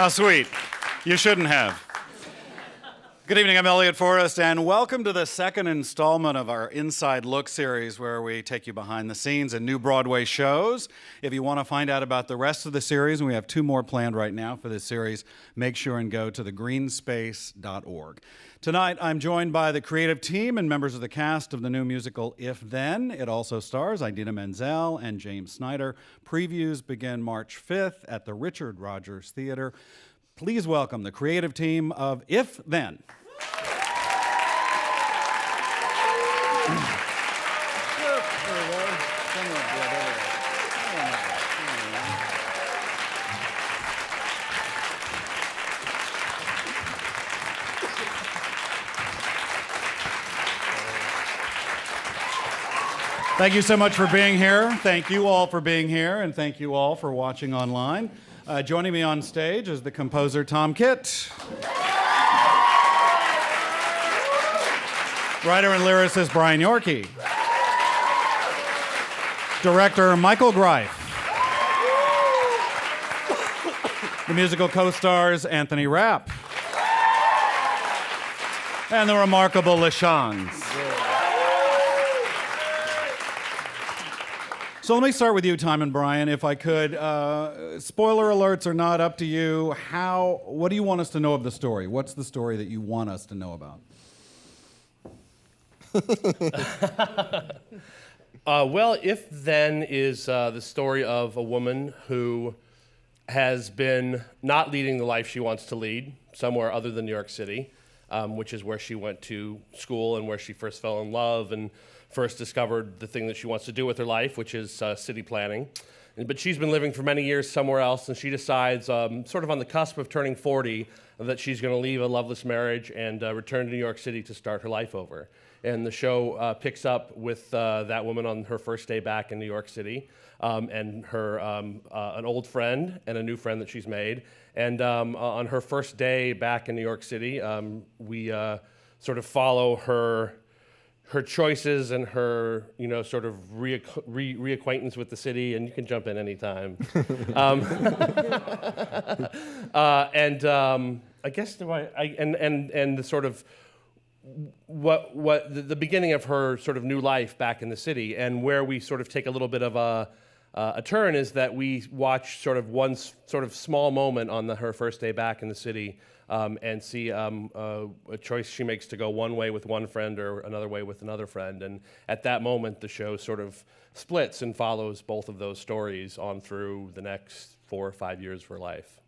How sweet. You shouldn't have. Good evening, I'm Elliott Forrest, and welcome to the second installment of our Inside Look series, where we take you behind the scenes in new Broadway shows. If you want to find out about the rest of the series, and we have 2 more planned right now for this series, make sure and go to thegreenspace.org. Tonight, I'm joined by the creative team and members of the cast of the new musical If Then. It also stars Idina Menzel and James Snyder. Previews begin March 5th at the Richard Rodgers Theater. Please welcome the creative team of If Then. Thank you so much for being here. Thank you all for being here, and thank you all for watching online. Joining me on stage is the composer Tom Kitt, writer and lyricist Brian Yorkey, director Michael Greif, the musical co-stars Anthony Rapp, and the remarkable LaChanze. So let me start with you, Tom and Brian, if I could. Spoiler alerts are not up to you. What do you want us to know of the story? What's the story that you want us to know about? Well, If Then is the story of a woman who has been not leading the life she wants to lead somewhere other than New York City, which is where she went to school and where she first fell in love and first discovered the thing that she wants to do with her life, which is city planning. But she's been living for many years somewhere else, and she decides, sort of on the cusp of turning 40, that she's going to leave a loveless marriage and return to New York City to start her life over. And the show picks up with that woman on her first day back in New York City, and her an old friend and a new friend that she's made. And on her first day back in New York City, we sort of follow her choices and her, sort of reacquaintance with the city, and you can jump in anytime. I guess and the sort of the beginning of her sort of new life back in the city, and where we sort of take a little bit of a turn is that we watch sort of one sort of small moment on her first day back in the city. And see a choice she makes to go one way with one friend or another way with another friend. And at that moment, the show sort of splits and follows both of those stories on through the next 4 or 5 years of her life.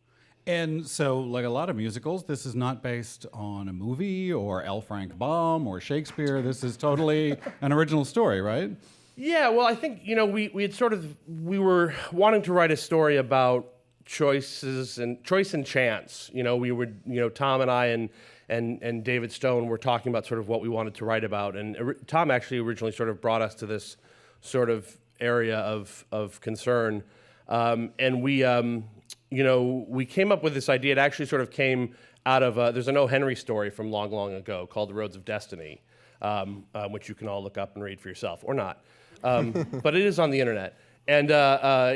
And so, like a lot of musicals, this is not based on a movie or L. Frank Baum or Shakespeare. This is totally an original story, right? Yeah, well, I think, we were wanting to write a story about choice and chance. Tom and I and David Stone were talking about sort of what we wanted to write about, and Tom actually originally sort of brought us to this sort of area of concern, and we came up with this idea. It actually sort of came out of there's an O. Henry story from long, long ago called The Roads of Destiny, which you can all look up and read for yourself, or not, but it is on the internet. And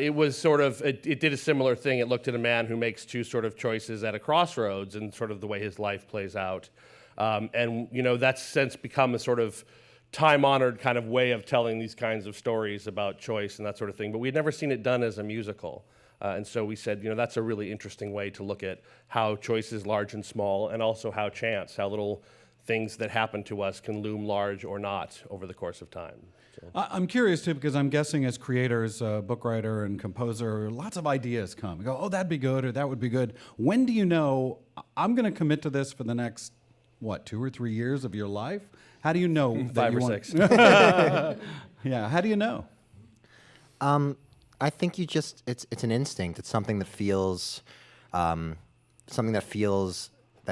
it was sort of, it did a similar thing. It looked at a man who makes 2 sort of choices at a crossroads and sort of the way his life plays out. That's since become a sort of time-honored kind of way of telling these kinds of stories about choice and that sort of thing. But we'd never seen it done as a musical. And so we said, that's a really interesting way to look at how choice is large and small, and also how chance, how little things that happen to us can loom large or not over the course of time. I'm curious, too, because I'm guessing as creators, book writer and composer, lots of ideas come. You go, oh, that'd be good, or that would be good. When do you know, I'm going to commit to this for the next, 2 or 3 years of your life? How do you know? 5 or 6. Yeah, how do you know? I think it's an instinct. It's something that feels, that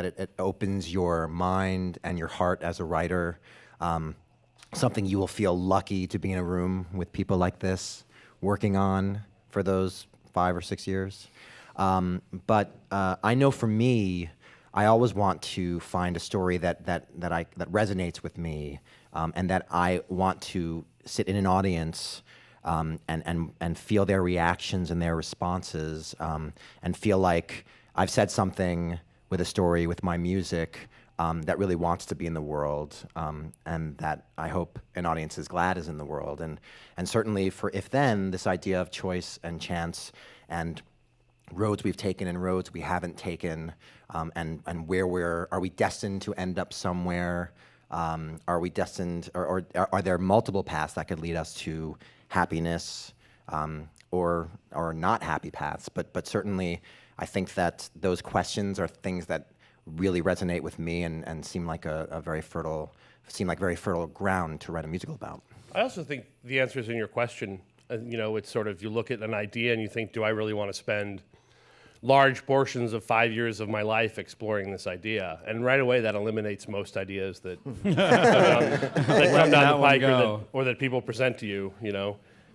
it opens your mind and your heart as a writer. Something you will feel lucky to be in a room with people like this working on for those 5 or 6 years. But I know for me, I always want to find a story that resonates with me, and that I want to sit in an audience and feel their reactions and their responses, and feel like I've said something with a story, with my music, that really wants to be in the world, and that I hope an audience is glad is in the world. And certainly for If Then, this idea of choice and chance and roads we've taken and roads we haven't taken, and where are we destined to end up somewhere? Are we destined, or are there multiple paths that could lead us to happiness, or not happy paths? But certainly, I think that those questions are things that really resonate with me and seem like very fertile ground to write a musical about. I also think the answer is in your question. It's sort of, you look at an idea and you think, do I really want to spend large portions of 5 years of my life exploring this idea? And right away, that eliminates most ideas that come down the pike or that people present to you.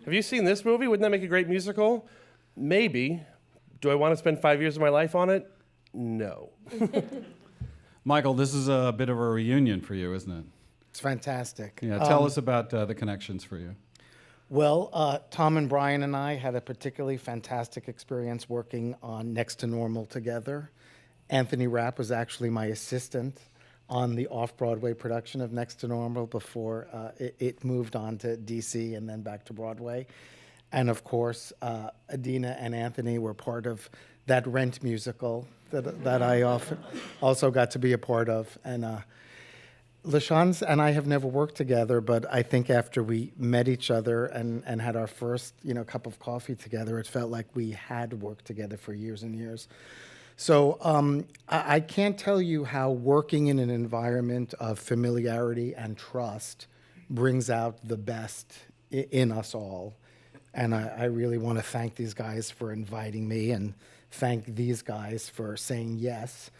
Have you seen this movie? Wouldn't that make a great musical? Maybe. Do I want to spend 5 years of my life on it? No. Michael, this is a bit of a reunion for you, isn't it? It's fantastic. Yeah, tell us about the connections for you. Well, Tom and Brian and I had a particularly fantastic experience working on Next to Normal together. Anthony Rapp was actually my assistant on the off-Broadway production of Next to Normal before it moved on to DC and then back to Broadway. And of course, Adina and Anthony were part of that Rent musical that I also got to be a part of. And LaChanze and I have never worked together, but I think after we met each other and had our first cup of coffee together, it felt like we had worked together for years and years. So I can't tell you how working in an environment of familiarity and trust brings out the best in us all. And I really want to thank these guys for inviting me and thank these guys for saying yes.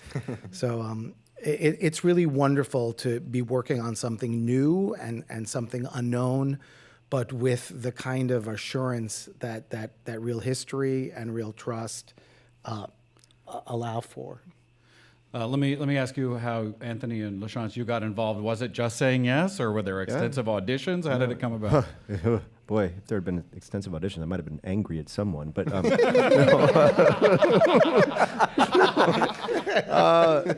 So it's really wonderful to be working on something new and something unknown, but with the kind of assurance that real history and real trust allow for. Let me ask you how Anthony and LaChanze, you got involved. Was it just saying yes, or were there extensive auditions? How did it come about? Boy, if there had been extensive auditions, I might have been angry at someone. But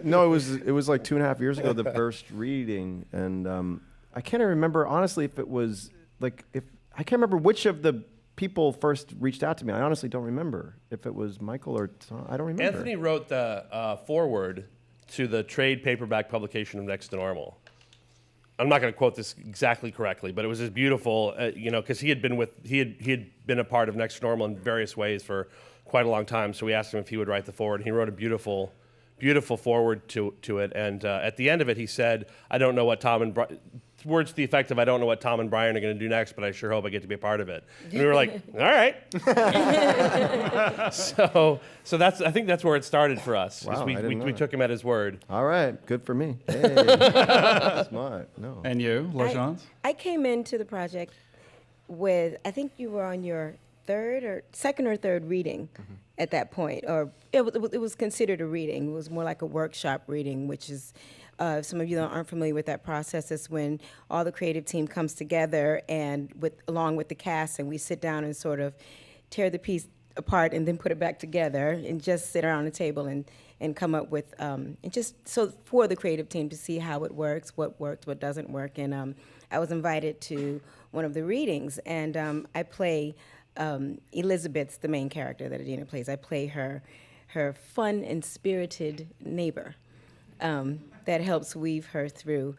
no, it was like 2.5 years ago, the first reading, and I can't remember honestly if it was like I can't remember which of the people first reached out to me. I honestly don't remember if it was Michael or Tom. I don't remember. Anthony wrote the foreword to the trade paperback publication of Next to Normal. I'm not going to quote this exactly correctly, but it was just beautiful, because he had been a part of Next to Normal in various ways for quite a long time. So we asked him if he would write the foreword, and he wrote a beautiful foreword to it. And at the end of it, he said, "I don't know what words to the effect of, I don't know what Tom and Brian are going to do next, but I sure hope I get to be a part of it." And we were like, all right. So I think that's where it started for us. Wow, we took him at his word. All right, good for me. Hey, smart. No. And you, LaChanze? I came into the project with, I think you were on your second or third reading at that point, or it was considered a reading. It was more like a workshop reading, which is, if some of you aren't familiar with that process, it's when all the creative team comes together and along with the cast, and we sit down and sort of tear the piece apart and then put it back together and just sit around the table and come up with, and just so for the creative team to see how it works, what works, what doesn't work. And I was invited to one of the readings, and I play Elizabeth's the main character that Adina plays. I play her fun and spirited neighbor that helps weave her through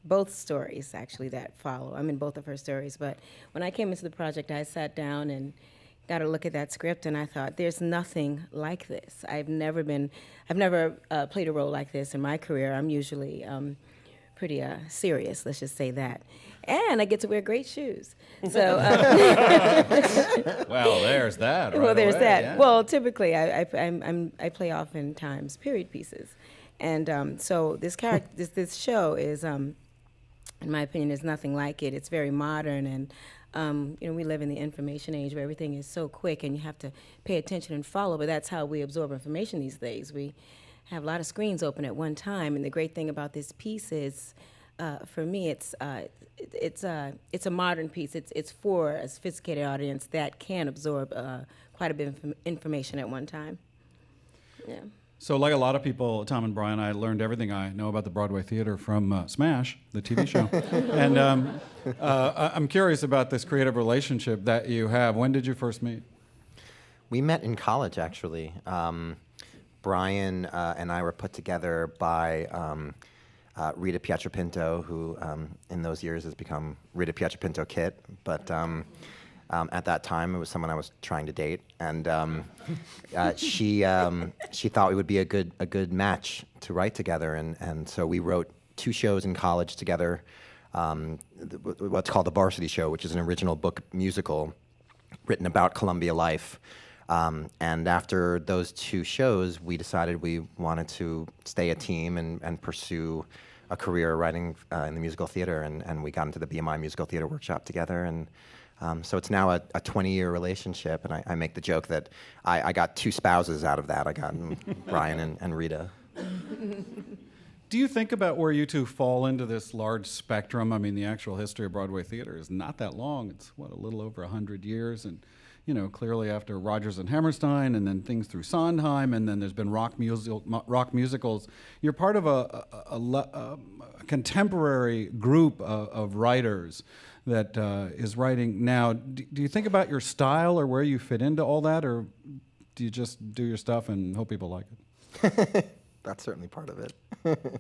both stories, actually, that follow. I'm in both of her stories. But when I came into the project, I sat down and got a look at that script, and I thought, there's nothing like this. I've never played a role like this in my career. I'm usually pretty serious, let's just say that. And I get to wear great shoes. So, well, there's that. Right well, there's away, that. yeah. Well, typically, I play oftentimes period pieces, and so this character, this show is, in my opinion, is nothing like it. It's very modern, and we live in the information age where everything is so quick, and you have to pay attention and follow. But that's how we absorb information these days. We have a lot of screens open at one time, and the great thing about this piece is, for me, it's a modern piece. It's for a sophisticated audience that can absorb quite a bit of information at one time. Yeah. So, like a lot of people, Tom and Brian, I learned everything I know about the Broadway theater from Smash, the TV show. And I'm curious about this creative relationship that you have. When did you first meet? We met in college, actually. Brian and I were put together by Rita Pietropinto, who in those years has become Rita Pietropinto Kitt. But at that time, it was someone I was trying to date, and she thought we would be a good match to write together, and so we wrote 2 shows in college together. What's called the Varsity Show, which is an original book musical written about Columbia life. And after those 2 shows, we decided we wanted to stay a team and pursue a career writing in the musical theater, and we got into the BMI Musical Theater Workshop together, and so it's now a 20-year relationship, and I make the joke that I got 2 spouses out of that. I got Brian and Rita. Do you think about where you two fall into this large spectrum? I mean, the actual history of Broadway theater is not that long. It's, a little over 100 years, and clearly after Rodgers and Hammerstein, and then things through Sondheim, and then there's been rock musicals. You're part of a contemporary group of writers that is writing now. Do you think about your style or where you fit into all that, or do you just do your stuff and hope people like it? That's certainly part of it.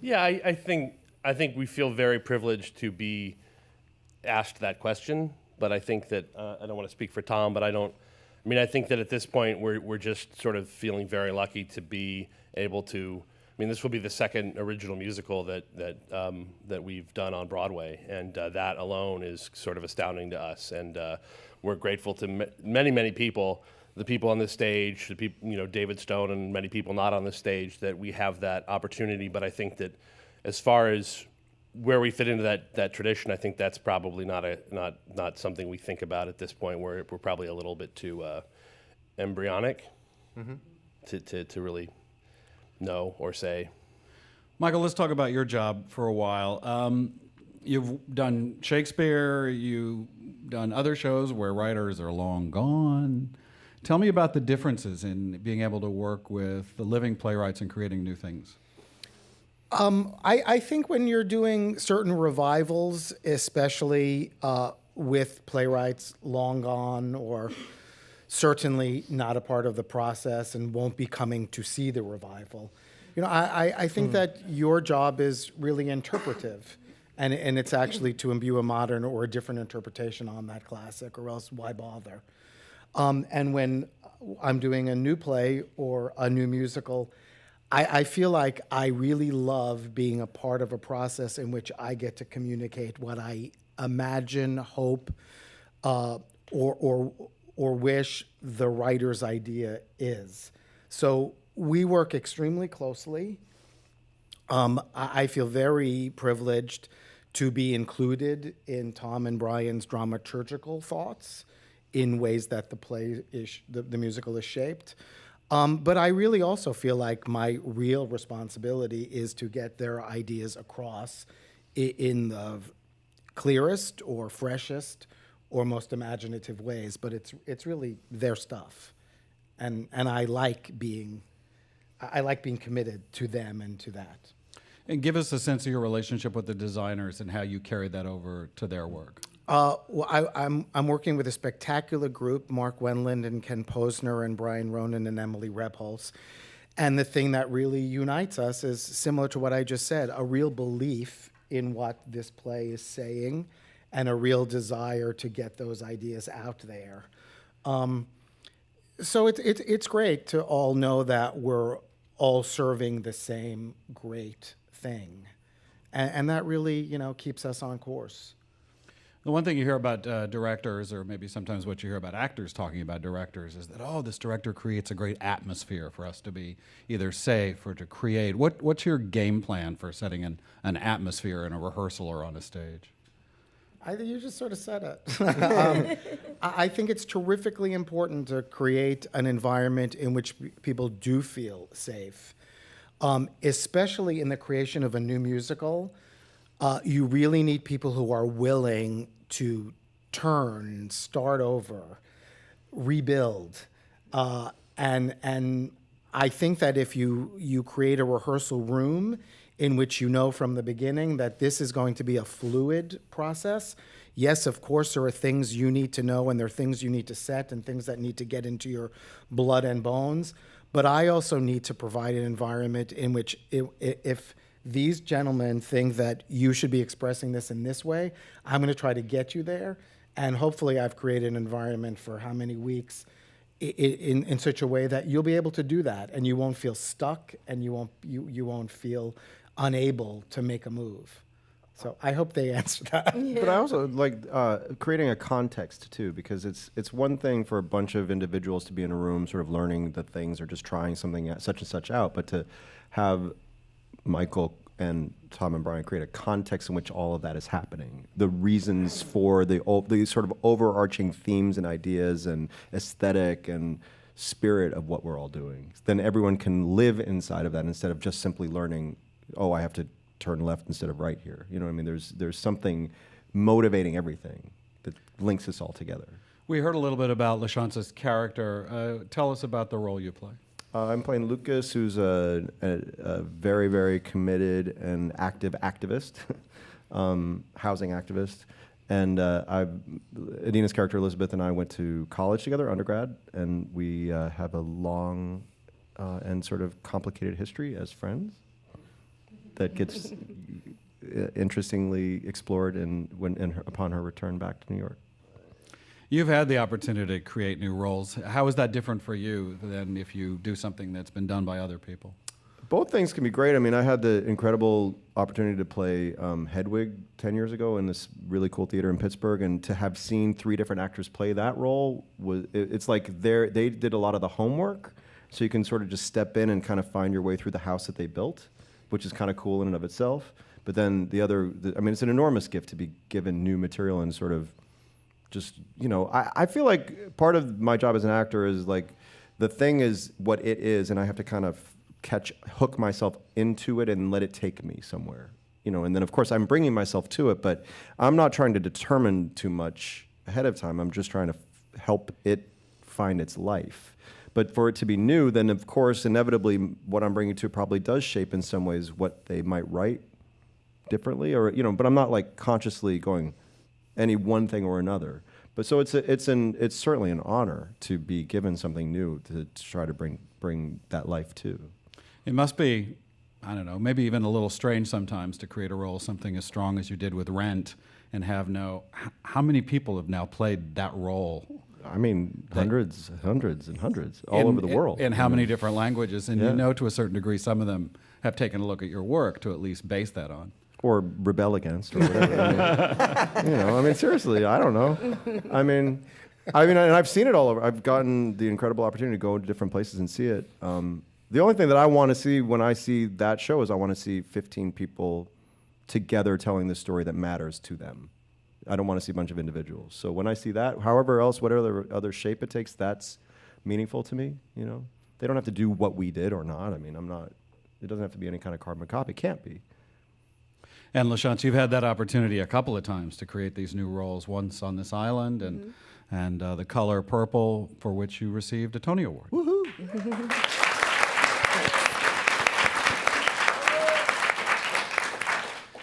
Yeah, I think we feel very privileged to be asked that question. But I think that I don't want to speak for Tom, but I think that at this point we're just sort of feeling very lucky to be able to. I mean, this will be the second original musical that we've done on Broadway, and that alone is sort of astounding to us. And we're grateful to many people, the people on this stage, the people, David Stone, and many people not on this stage, that we have that opportunity. But I think that as far as where we fit into that tradition, I think that's probably not something we think about at this point. We're probably a little bit too embryonic to really know or say. Michael, let's talk about your job for a while. You've done Shakespeare, you've done other shows where writers are long gone. Tell me about the differences in being able to work with the living playwrights and creating new things. I think when you're doing certain revivals, especially with playwrights long gone or certainly not a part of the process and won't be coming to see the revival, I think that your job is really interpretive, and it's actually to imbue a modern or a different interpretation on that classic, or else why bother? And when I'm doing a new play or a new musical, I feel like I really love being a part of a process in which I get to communicate what I imagine, hope, or wish the writer's idea is. So we work extremely closely. I feel very privileged to be included in Tom and Brian's dramaturgical thoughts in ways that the musical is shaped. But I really also feel like my real responsibility is to get their ideas across in the clearest or freshest or most imaginative ways. But it's really their stuff, and I like being committed to them and to that. And give us a sense of your relationship with the designers and how you carry that over to their work. Well, I'm working with a spectacular group: Mark Wendland and Ken Posner and Brian Ronan and Emily Rebholz. And the thing that really unites us is similar to what I just said: a real belief in what this play is saying, and a real desire to get those ideas out there. So it's great to all know that we're all serving the same great thing, and that really keeps us on course. The one thing you hear about directors, or maybe sometimes what you hear about actors talking about directors, is that, this director creates a great atmosphere for us to be either safe or to create. What's your game plan for setting an atmosphere in a rehearsal or on a stage? I think you just sort of said it. I think it's terrifically important to create an environment in which people do feel safe, especially in the creation of a new musical. You really need people who are willing to turn, start over, rebuild, and I think that if you create a rehearsal room in which you know from the beginning that this is going to be a fluid process, yes, of course, there are things you need to know and there are things you need to set and things that need to get into your blood and bones. But I also need to provide an environment in which if these gentlemen think that you should be expressing this in this way, I'm going to try to get you there. And hopefully I've created an environment for how many weeks in such a way that you'll be able to do that and you won't feel stuck and you won't feel unable to make a move. So I hope they answer that. But I also like creating a context too, because it's one thing for a bunch of individuals to be in a room sort of learning the things or just trying something such and such out, but to have Michael and Tom and Brian create a context in which all of that is happening. The reasons for the sort of overarching themes and ideas and aesthetic and spirit of what we're all doing. Then everyone can live inside of that instead of just simply learning, oh, I have to turn left instead of right here. You know what I mean? There's something motivating everything that links us all together. We heard a little bit about LaChanze's character. Tell us about the role you play. I'm playing Lucas, who's a very, very committed and active activist, housing activist. And Adina's character, Elizabeth, and I went to college together, undergrad, and we have a long and sort of complicated history as friends that gets interestingly explored upon her return back to New York. You've had the opportunity to create new roles. How is that different for you than if you do something that's been done by other people? Both things can be great. I mean, I had the incredible opportunity to play Hedwig 10 years ago in this really cool theater in Pittsburgh, and to have seen 3 different actors play that role, it's like they did a lot of the homework, so you can sort of just step in and kind of find your way through the house that they built, which is kind of cool in and of itself. But then I mean, it's an enormous gift to be given new material and sort of just, I feel like part of my job as an actor is like, the thing is what it is, and I have to kind of hook myself into it and let it take me somewhere, and then of course I'm bringing myself to it, but I'm not trying to determine too much ahead of time. I'm just trying to help it find its life. But for it to be new, then of course, inevitably, what I'm bringing to it probably does shape in some ways what they might write differently, or but I'm not like consciously going any one thing or another. But so it's certainly an honor to be given something new to try to bring that life to. It must be, I don't know, maybe even a little strange sometimes to create a role, something as strong as you did with Rent, and have how many people have now played that role? I mean, hundreds and hundreds all over the world. In how many different languages? And to a certain degree, some of them have taken a look at your work to at least base that on. Or rebel against, or whatever. I mean, seriously, I don't know. I mean, and I've seen it all over. I've gotten the incredible opportunity to go to different places and see it. The only thing that I want to see when I see that show is I want to see 15 people together telling the story that matters to them. I don't want to see a bunch of individuals. So when I see that, whatever other shape it takes, that's meaningful to me. They don't have to do what we did or not. I mean, it doesn't have to be any kind of carbon copy. It can't be. And LaChanze, you've had that opportunity a couple of times to create these new roles, once on this island and The Color Purple, for which you received a Tony Award. Woohoo!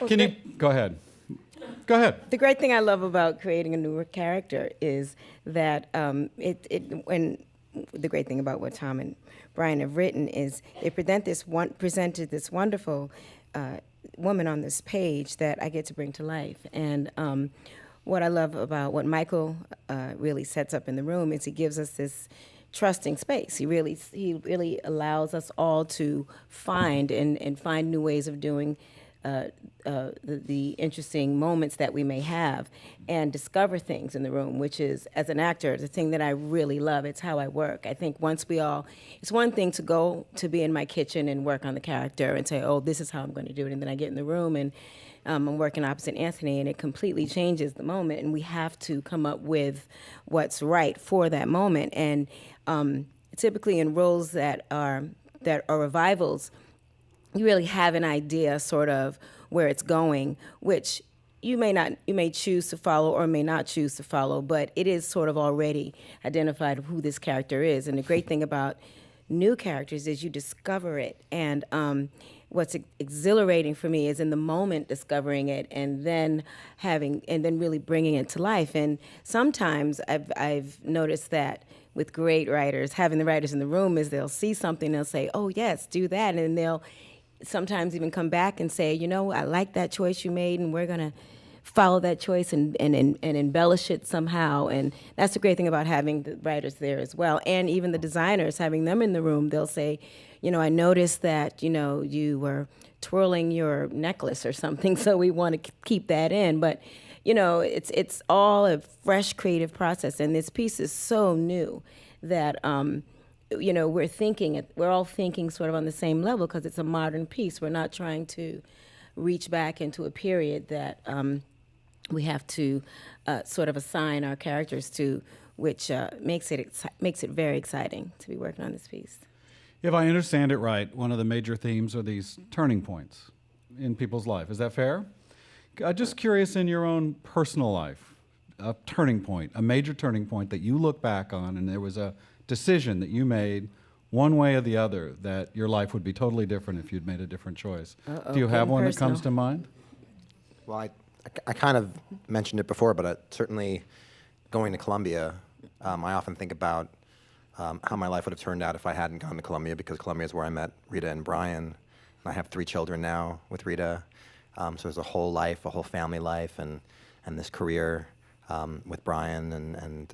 Can you go ahead? Go ahead. The great thing I love about creating a newer character is that the great thing about what Tom and Brian have written is they presented this wonderful woman on this page that I get to bring to life. And what I love about what Michael really sets up in the room is he gives us this trusting space. He really allows us all to find new ways of doing the interesting moments that we may have and discover things in the room, which is, as an actor, the thing that I really love. It's how I work. I think it's one thing to go to be in my kitchen and work on the character and say, oh, this is how I'm going to do it. And then I get in the room and I'm working opposite Anthony, and it completely changes the moment. And we have to come up with what's right for that moment. And typically in roles that are revivals, you really have an idea sort of where it's going, which you may choose to follow or may not choose to follow, but it is sort of already identified who this character is. And the great thing about new characters is you discover it. And what's exhilarating for me is in the moment discovering it and then really bringing it to life. And sometimes I've noticed that with great writers, having the writers in the room is they'll see something, they'll say, oh yes, do that. And they'll sometimes even come back and say, you know, I like that choice you made and we're gonna follow that choice and embellish it somehow. And that's the great thing about having the writers there as well. And even the designers, having them in the room, they'll say, you know, I noticed that, you know, you were twirling your necklace or something, so we want to keep that in. But, you know, it's all a fresh creative process. And this piece is so new that, you know, we're all thinking sort of on the same level because it's a modern piece. We're not trying to reach back into a period that we have to sort of assign our characters to, which makes it very exciting to be working on this piece. If I understand it right, one of the major themes are these turning points in people's life. Is that fair? Just curious, in your own personal life, a turning point, a major turning point that you look back on and there was a decision that you made one way or the other that your life would be totally different if you'd made a different choice. Do you have one that comes to mind? Well, I kind of mentioned it before, but certainly going to Columbia, I often think about how my life would have turned out if I hadn't gone to Columbia, because Columbia is where I met Rita and Brian. And I have 3 children now with Rita. So there's a whole life, a whole family life, and this career with Brian, and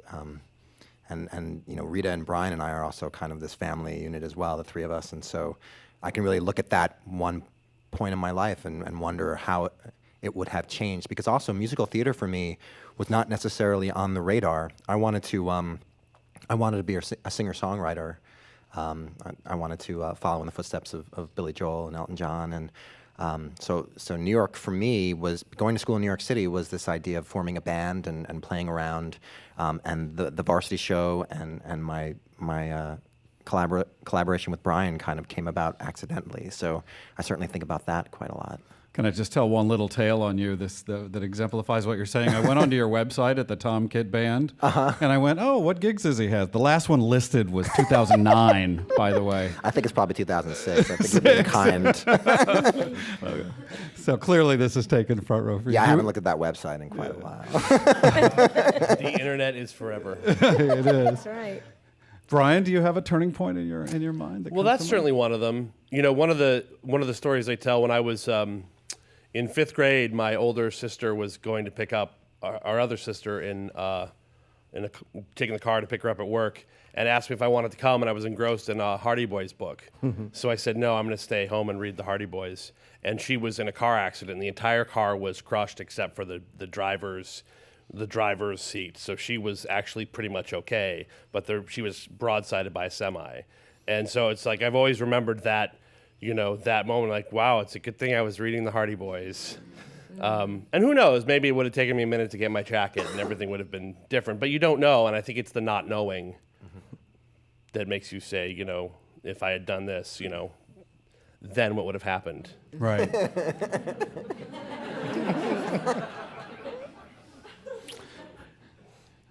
you know, Rita and Brian and I are also kind of this family unit as well, the 3 of us. And so I can really look at that one point in my life and wonder how it would have changed, because also musical theater for me was not necessarily on the radar. I wanted to be a singer-songwriter. I wanted to follow in the footsteps of Billy Joel and Elton John, and so New York for me was going to school in New York City was this idea of forming a band and playing around, and the varsity show and my collaboration with Brian kind of came about accidentally. So I certainly think about that quite a lot. Can I just tell one little tale on you that exemplifies what you're saying? I went onto your website at the Tom Kitt Band, and I went, oh, what gigs does he have? The last one listed was 2009, by the way. I think it's probably 2006. I think you're being kind. Okay. So clearly this is taken front row for you. Yeah, I haven't looked at that website in quite a while. The internet is forever. It is. That's right. Brian, do you have a turning point in your mind? Well, that's certainly one of them. You know, one of the stories I tell, when I was in 5th grade, my older sister was going to pick up our other sister taking the car to pick her up at work, and asked me if I wanted to come, and I was engrossed in a Hardy Boys book. So I said, no, I'm going to stay home and read the Hardy Boys. And she was in a car accident. The entire car was crushed except for the driver's seat. So she was actually pretty much okay, but she was broadsided by a semi. And so it's like, I've always remembered that, you know, that moment, like, wow, it's a good thing I was reading the Hardy Boys. And who knows, maybe it would have taken me a minute to get my jacket and everything would have been different, but you don't know. And I think it's the not knowing that makes you say, you know, if I had done this, you know, then what would have happened? Right.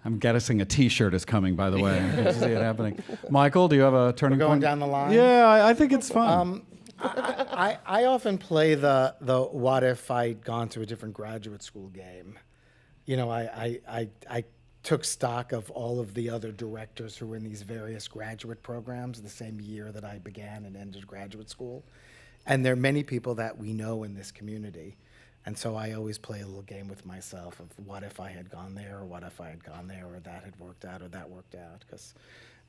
I'm guessing a T-shirt is coming, by the way. I can see it happening. Michael, do you have a turning We're point? going down the line? Yeah, I think it's fun. I often play the what if I'd gone to a different graduate school game. You know, I took stock of all of the other directors who were in these various graduate programs the same year that I began and ended graduate school. And there are many people that we know in this community. And so I always play a little game with myself of what if I had gone there, or what if I had gone there, or that had worked out, or that worked out. Because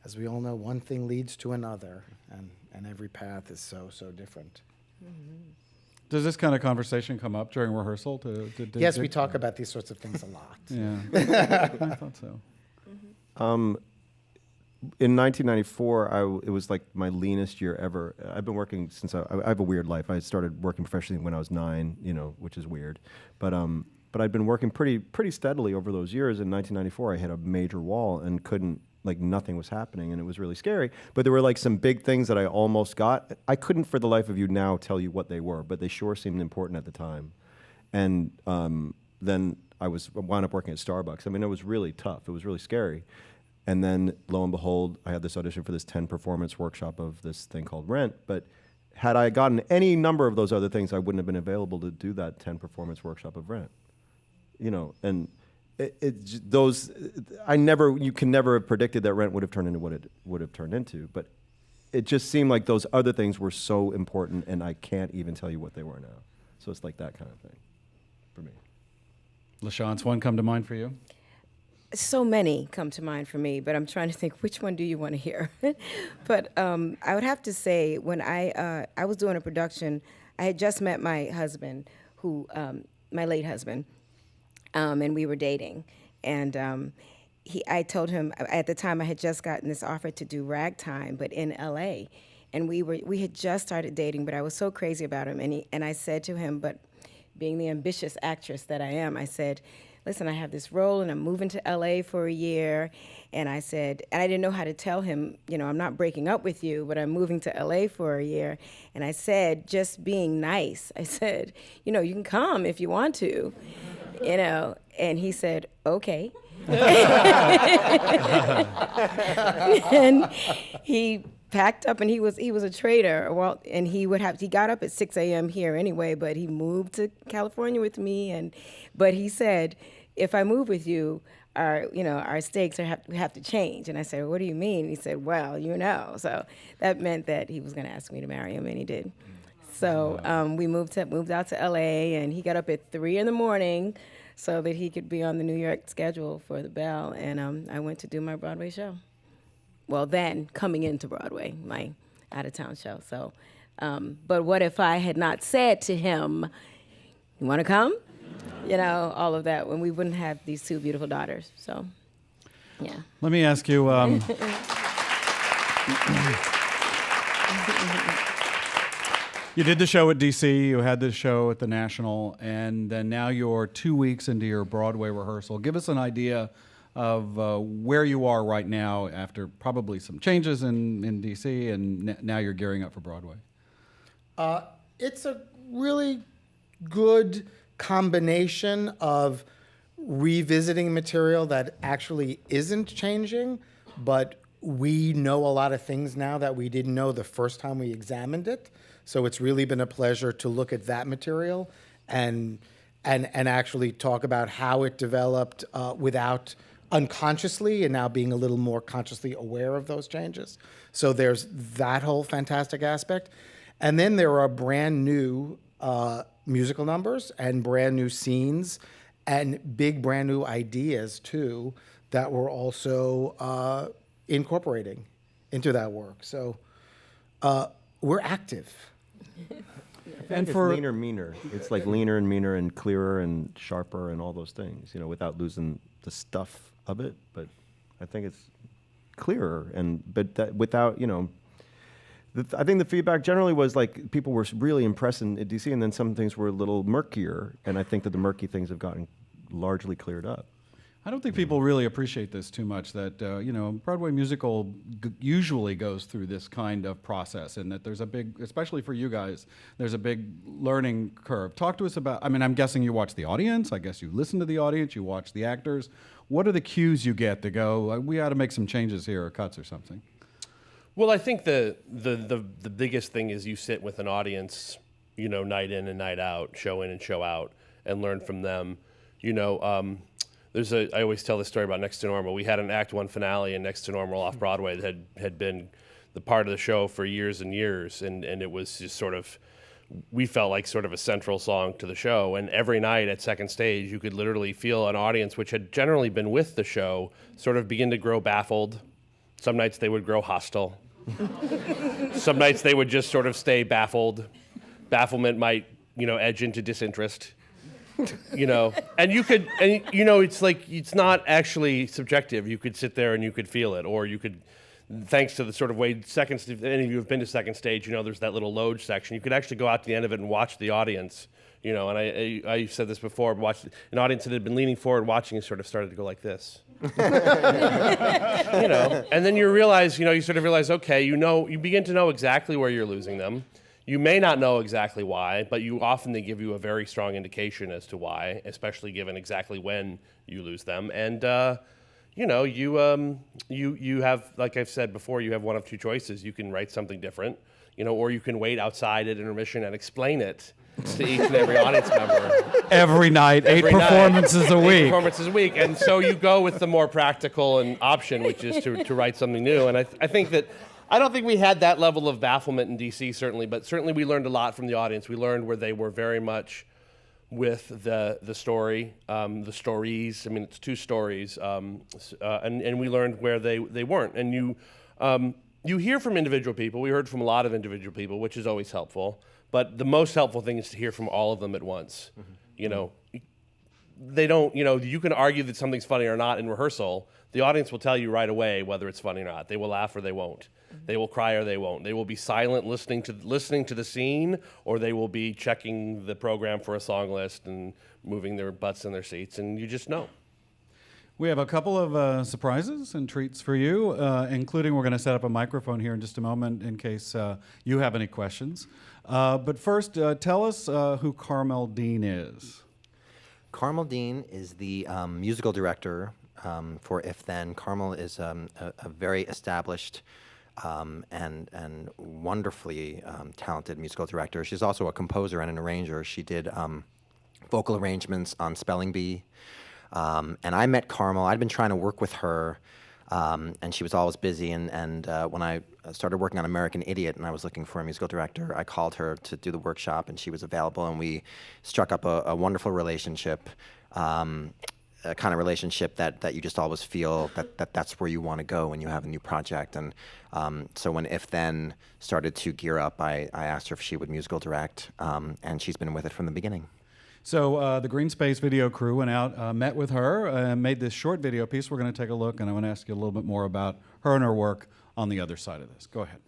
as we all know, one thing leads to another, and every path is so different. Does this kind of conversation come up during rehearsal? Yes, we talk about these sorts of things a lot. Yeah, I thought so. In 1994, it was like my leanest year ever. I've been working since I have a weird life. I started working professionally when I was 9, you know, which is weird. But I'd been working pretty steadily over those years. In 1994, I hit a major wall and couldn't, like, nothing was happening, and it was really scary. But there were like some big things that I almost got. I couldn't for the life of you now tell you what they were, but they sure seemed important at the time. And then I wound up working at Starbucks. I mean, it was really tough. It was really scary. And then, lo and behold, I had this audition for this 10-performance workshop of this thing called Rent. But had I gotten any number of those other things, I wouldn't have been available to do that 10-performance workshop of Rent. And you can never have predicted that Rent would have turned into what it would have turned into. But it just seemed like those other things were so important, and I can't even tell you what they were now. So it's like that kind of thing for me. LaChanze, one come to mind for you? So many come to mind for me, but I'm trying to think, which one do you want to hear? But I would have to say, when I was doing a production, I had just met my husband, my late husband, and we were dating. And I told him, at the time I had just gotten this offer to do Ragtime, but in LA. And we had just started dating, but I was so crazy about him. And I said to him, but being the ambitious actress that I am, I said, listen, I have this role and I'm moving to LA for a year. And I said, and I didn't know how to tell him, I'm not breaking up with you, but I'm moving to LA for a year. And I said, just being nice, I said, you can come if you want to, and he said, okay. And he packed up, and he was a trader. Well, and he got up at 6 a.m. here anyway, but he moved to California with me. But he said, if I move with you, our stakes have to change. And I said, what do you mean? And he said, well, So that meant that he was going to ask me to marry him, and he did. So we moved out to LA, and he got up at 3 a.m. so that he could be on the New York schedule for the Bell. And I went to do my Broadway show. Well, then coming into Broadway, my out-of-town show. So, but what if I had not said to him, you want to come? All of that, when we wouldn't have these two beautiful daughters. So, yeah. Let me ask you, you did the show at DC, you had the show at the National, and then now you're 2 weeks into your Broadway rehearsal. Give us an idea of where you are right now after probably some changes in DC, and now you're gearing up for Broadway. It's a really good combination of revisiting material that actually isn't changing, but we know a lot of things now that we didn't know the first time we examined it. So it's really been a pleasure to look at that material and actually talk about how it developed without unconsciously, and now being a little more consciously aware of those changes. So there's that whole fantastic aspect. And then there are brand new musical numbers and brand new scenes and big brand new ideas too that we're also incorporating into that work. So we're active. And it's leaner, meaner. It's like leaner and meaner and clearer and sharper and all those things, without losing the stuff of it. But I think it's clearer, but that without, I think the feedback generally was like people were really impressed in DC, and then some things were a little murkier, and I think that the murky things have gotten largely cleared up. I don't think people really appreciate this too much, that, Broadway musical usually goes through this kind of process, and that there's a big, especially for you guys, there's a big learning curve. Talk to us about, I'm guessing you watch the audience, I guess you listen to the audience, you watch the actors. What are the cues you get to go, we ought to make some changes here or cuts or something? Well, I think the biggest thing is you sit with an audience, night in and night out, show in and show out, and learn from them. I always tell this story about Next to Normal. We had an Act 1 finale in Next to Normal off Broadway that had been the part of the show for years and years, and it was just sort of, we felt like sort of a central song to the show. And every night at second stage, you could literally feel an audience which had generally been with the show sort of begin to grow baffled. Some nights they would grow hostile. Some nights they would just sort of stay baffled. Bafflement might, edge into disinterest. And it's like, it's not actually subjective. You could sit there and you could feel it, or you could, thanks to the sort of way if any of you have been to second stage, there's that little loge section. You could actually go out to the end of it and watch the audience, and I said this before, watch an audience that had been leaning forward watching and sort of started to go like this. And then you realize, you sort of realize, okay, you begin to know exactly where you're losing them. You may not know exactly why, but they give you a very strong indication as to why, especially given exactly when you lose them. And, you have, like I've said before, you have one of two choices. You can write something different, or you can wait outside at intermission and explain it to each and every audience member. Every night, eight performances a week. 8 performances a week. And so you go with the more practical option, which is to write something new. And I think that, I don't think we had that level of bafflement in DC, certainly, but certainly we learned a lot from the audience. We learned where they were very much with the story, the stories. I mean, it's two stories. And we learned where they weren't. And you hear from individual people. We heard from a lot of individual people, which is always helpful. But the most helpful thing is to hear from all of them at once. They don't, you can argue that something's funny or not in rehearsal. The audience will tell you right away whether it's funny or not. They will laugh or they won't. They will cry or they won't. They will be silent listening to the scene, or they will be checking the program for a song list and moving their butts in their seats, and you just know. We have a couple of surprises and treats for you, including we're going to set up a microphone here in just a moment in case you have any questions. But first, tell us who Carmel Dean is. Carmel Dean is the musical director for If Then. Carmel is a very established and wonderfully talented musical director. She's also a composer and an arranger. She did vocal arrangements on Spelling Bee. And I met Carmel. I'd been trying to work with her, and she was always busy. And when I started working on American Idiot and I was looking for a musical director, I called her to do the workshop, and she was available, and we struck up a wonderful relationship, a kind of relationship that you just always feel that's where you want to go when you have a new project. And so when If Then started to gear up, I asked her if she would musical direct, and she's been with it from the beginning. So the Greene Space video crew went out, met with her, made this short video piece. We're going to take a look, and I want to ask you a little bit more about her and her work on the other side of this. Go ahead.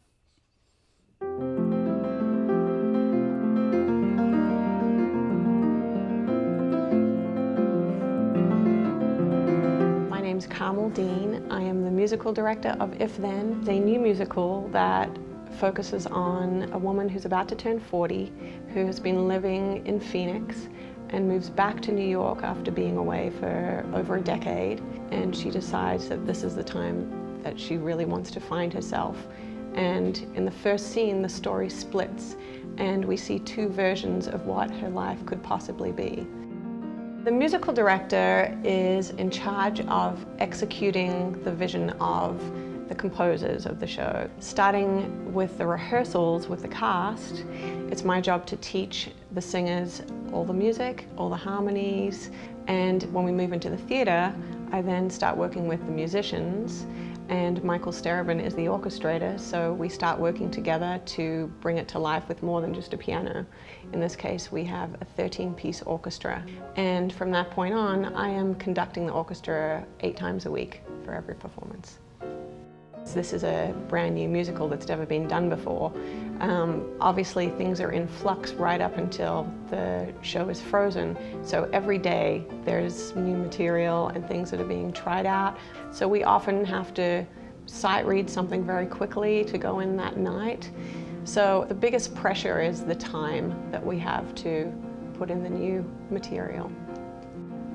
My name's Carmel Dean. I am the musical director of If Then. It's a new musical that focuses on a woman who's about to turn 40, who has been living in Phoenix and moves back to New York after being away for over a decade. And she decides that this is the time that she really wants to find herself. And in the first scene, the story splits, and we see two versions of what her life could possibly be. The musical director is in charge of executing the vision of the composers of the show. Starting with the rehearsals with the cast, it's my job to teach the singers all the music, all the harmonies, and when we move into the theater, I then start working with the musicians, and Michael Sterabin is the orchestrator, so we start working together to bring it to life with more than just a piano. In this case, we have a 13-piece orchestra, and from that point on, I am conducting the orchestra 8 times a week for every performance. This is a brand new musical that's never been done before. Obviously, things are in flux right up until the show is frozen. So every day there's new material and things that are being tried out. So we often have to sight read something very quickly to go in that night. So the biggest pressure is the time that we have to put in the new material.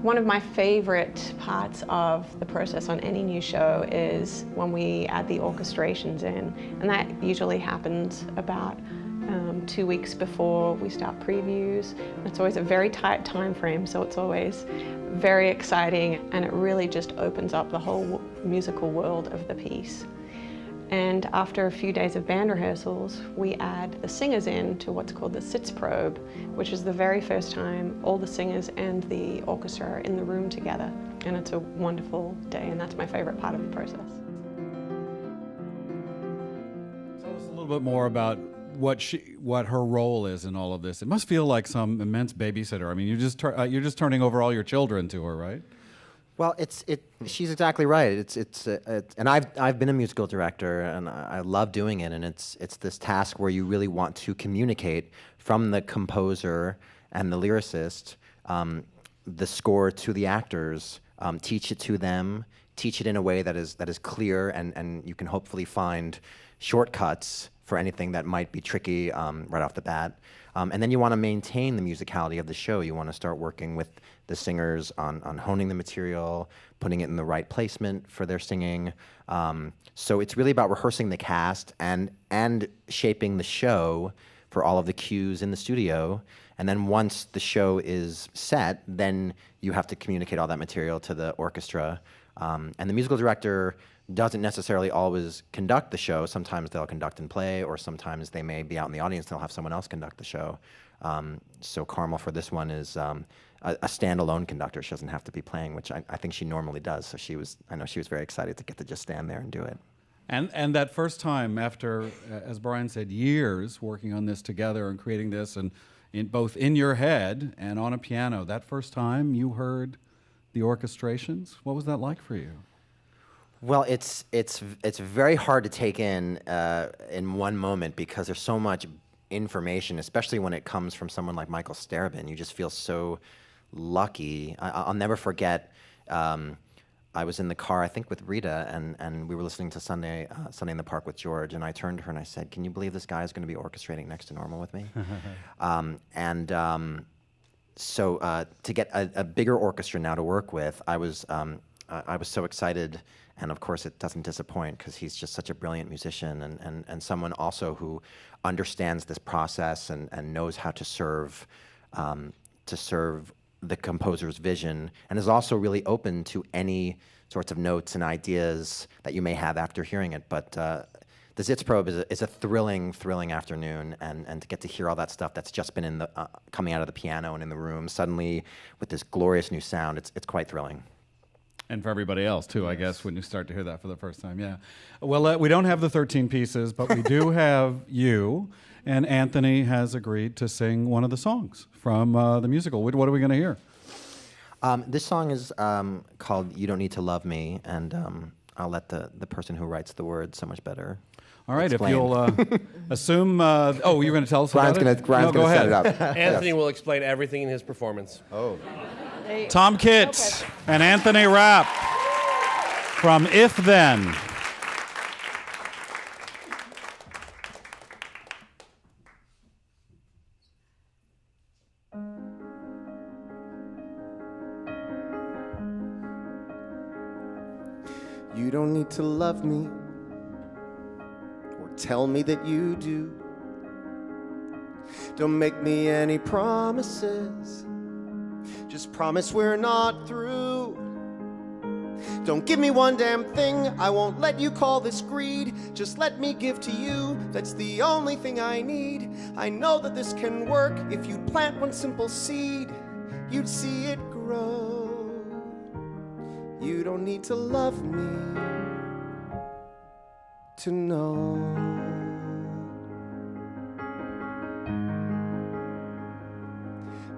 One of my favorite parts of the process on any new show is when we add the orchestrations in, and that usually happens about 2 weeks before we start previews. It's always a very tight time frame, so it's always very exciting, and it really just opens up the whole musical world of the piece. And after a few days of band rehearsals, we add the singers in to what's called the Sitzprobe, which is the very first time all the singers and the orchestra are in the room together. And it's a wonderful day, and that's my favorite part of the process. Tell us a little bit more about what her role is in all of this. It must feel like some immense babysitter. I mean, you're just turning over all your children to her, right? Well, she's exactly right. And I've been a musical director, and I love doing it. And it's this task where you really want to communicate from the composer and the lyricist the score to the actors, teach it to them, teach it in a way that is clear, and you can hopefully find shortcuts for anything that might be tricky right off the bat. And then you want to maintain the musicality of the show. You want to start working with the singers on honing the material, putting it in the right placement for their singing. So it's really about rehearsing the cast and shaping the show for all of the cues in the studio. And then once the show is set, then you have to communicate all that material to the orchestra. And the musical director doesn't necessarily always conduct the show. Sometimes they'll conduct and play, or sometimes they may be out in the audience and they'll have someone else conduct the show. So Carmel for this one is a standalone conductor. She doesn't have to be playing, which I think she normally does. So I know she was very excited to get to just stand there and do it. And that first time after, as Brian said, years working on this together and creating this, and both in your head and on a piano, that first time you heard the orchestrations, what was that like for you? Well, it's very hard to take in one moment because there's so much information, especially when it comes from someone like Michael Starobin. You just feel so lucky. I'll never forget. I was in the car, I think, with Rita, and we were listening to Sunday in the Park with George, and I turned to her and I said, "Can you believe this guy is going to be orchestrating Next to Normal with me?" So to get a bigger orchestra now to work with, I was so excited. And of course, it doesn't disappoint because he's just such a brilliant musician and someone also who understands this process and knows how to serve the composer's vision, and is also really open to any sorts of notes and ideas that you may have after hearing it. But the Sitzprobe is a thrilling afternoon, and to get to hear all that stuff that's just been coming out of the piano and in the room suddenly with this glorious new sound, it's quite thrilling. And for everybody else, too, I guess, when you start to hear that for the first time, yeah. Well, we don't have the 13 pieces, but we do have you, and Anthony has agreed to sing one of the songs from the musical. What are we going to hear? This song is called You Don't Need to Love Me, and I'll let the person who writes the words so much better All right, explain. if you'll assume... you're going to tell us about it? Brian's going to set it up. Anthony will explain everything in his performance. Oh. Tom Kitt and Anthony Rapp from If Then. You don't need to love me or tell me that you do. Don't make me any promises. Just promise we're not through. Don't give me one damn thing. I won't let you call this greed. Just let me give to you. That's the only thing I need. I know that this can work. If you'd plant one simple seed, you'd see it grow. You don't need to love me to know.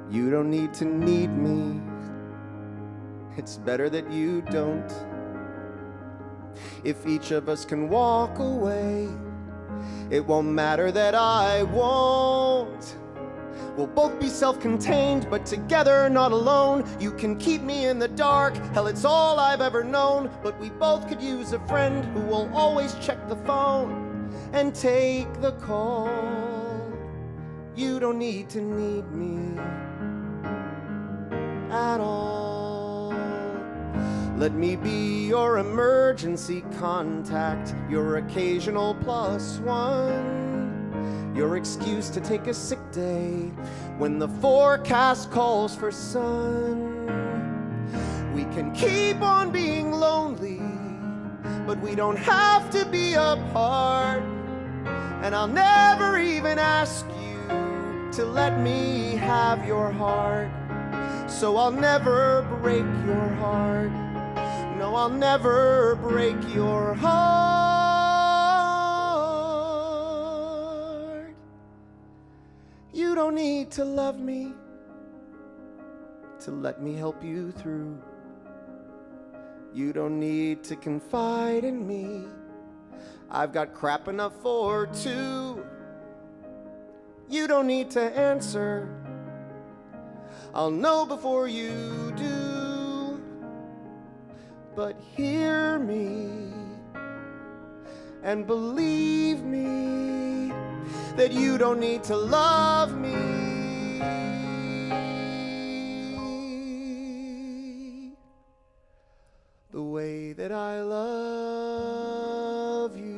You don't need to need me. It's better that you don't. If each of us can walk away, it won't matter that I won't. We'll both be self-contained, but together, not alone. You can keep me in the dark. Hell, it's all I've ever known. But we both could use a friend who will always check the phone and take the call. You don't need to need me at all. Let me be your emergency contact, your occasional plus one, your excuse to take a sick day when the forecast calls for sun. We can keep on being lonely, but we don't have to be apart. And I'll never even ask you to let me have your heart. So I'll never break your heart. No, I'll never break your heart. You don't need to love me to let me help you through. You don't need to confide in me. I've got crap enough for two. You don't need to answer. I'll know before you do. But hear me and believe me. that you don't need to love me the way that I love you.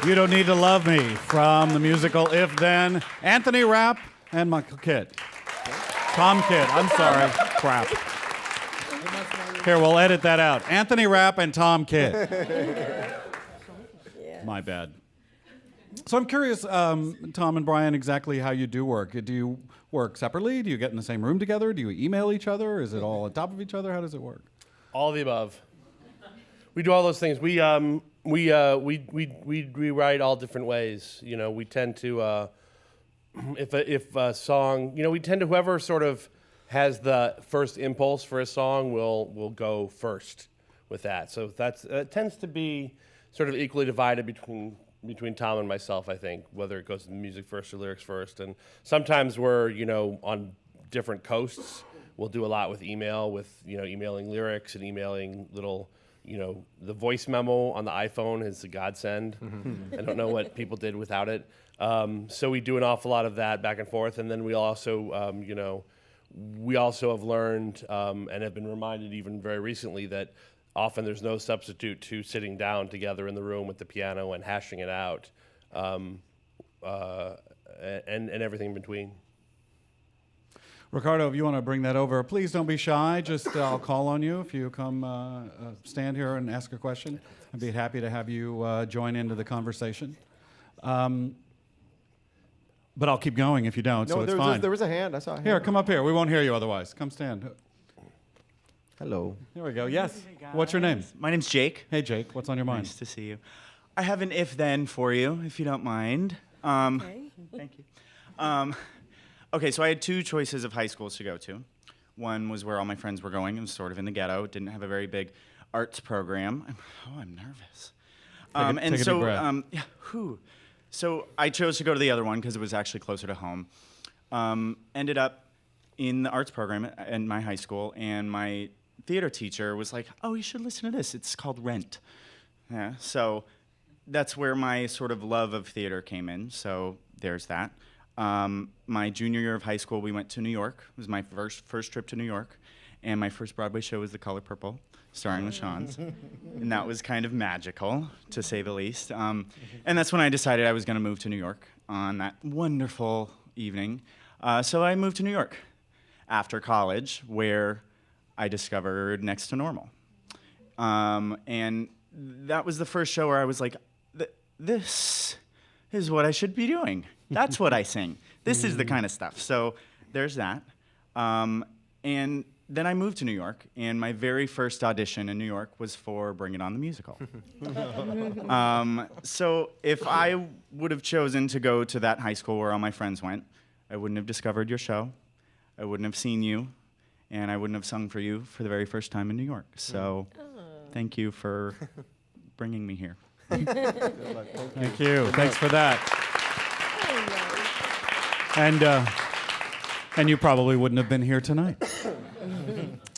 You Don't Need to Love Me from the musical If Then, Anthony Rapp and Michael Kitt. Tom Kitt, I'm sorry, crap. Here, we'll edit that out. Anthony Rapp and Tom Kitt. My bad. So I'm curious, Tom and Brian, exactly how you do work. Do you work separately? Do you get in the same room together? Do you email each other? Is it all on top of each other? How does it work? All of the above. We do all those things. We write all different ways. You know, we tend to, if a song, you know, we tend to, whoever sort of has the first impulse for a song will go first with that. So that's tends to be sort of equally divided between Tom and myself, I think, whether it goes to music first or lyrics first. And sometimes we're, you know, on different coasts. We'll do a lot with email, with, you know, emailing lyrics and emailing little, you know, the voice memo on the iPhone is a godsend. I don't know what people did without it. So we do an awful lot of that back and forth. And then we also, you know, we also have learned and have been reminded even very recently that often there's no substitute to sitting down together in the room with the piano and hashing it out, and everything in between. Ricardo, if you want to bring that over, please don't be shy. Just I'll call on you if you come stand here and ask a question. I'd be happy to have you join into the conversation. But I'll keep going if you don't, so it's fine. There was a hand. I saw a hand. Here, come up here. We won't hear you otherwise. Come stand. Hello. Here we go. Yes. Hey, What's your name? My name's Jake. Hey, Jake. What's on your mind? Nice to see you. I have an if-then for you, if you don't mind. Okay. Thank you. Okay, so I had two choices of high schools to go to. One was where all my friends were going, and sort of in the ghetto. Didn't have a very big arts program. I'm nervous. Take a deep breath. So I chose to go to the other one because it was actually closer to home. Ended up in the arts program at my high school, and my theater teacher was like, "Oh, you should listen to this. It's called Rent." Yeah, so that's where my sort of love of theater came in. So there's that. My junior year of high school, we went to New York. It was my first trip to New York, and my first Broadway show was The Color Purple, starring LaChanze, and that was kind of magical, to say the least. And that's when I decided I was going to move to New York on that wonderful evening. So I moved to New York after college, where I discovered Next to Normal. And that was the first show where I was like, this is what I should be doing. That's what I sing. This is the kind of stuff. So there's that. And then I moved to New York, and my very first audition in New York was for Bring It On the Musical. So if I would have chosen to go to that high school where all my friends went, I wouldn't have discovered your show, I wouldn't have seen you, and I wouldn't have sung for you for the very first time in New York. So thank you for bringing me here. Thank you. Thanks for that. And you probably wouldn't have been here tonight.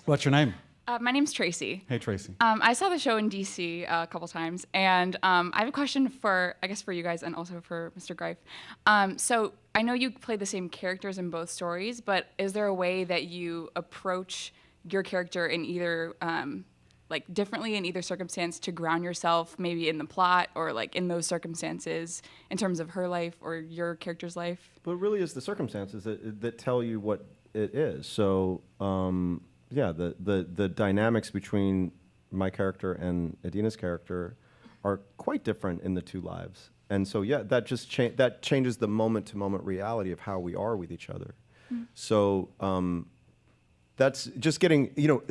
What's your name? My name's Tracy. Hey, Tracy. I saw the show in DC a couple times, and I have a question for you guys and also for Mr. Greif. So I know you play the same characters in both stories, but is there a way that you approach your character in either like differently in either circumstance to ground yourself maybe in the plot or like in those circumstances in terms of her life or your character's life? But it really is the circumstances that tell you what it is. So yeah, the dynamics between my character and Adina's character are quite different in the two lives. And so yeah, that just that changes the moment-to-moment reality of how we are with each other. Mm. So that's just getting, you know,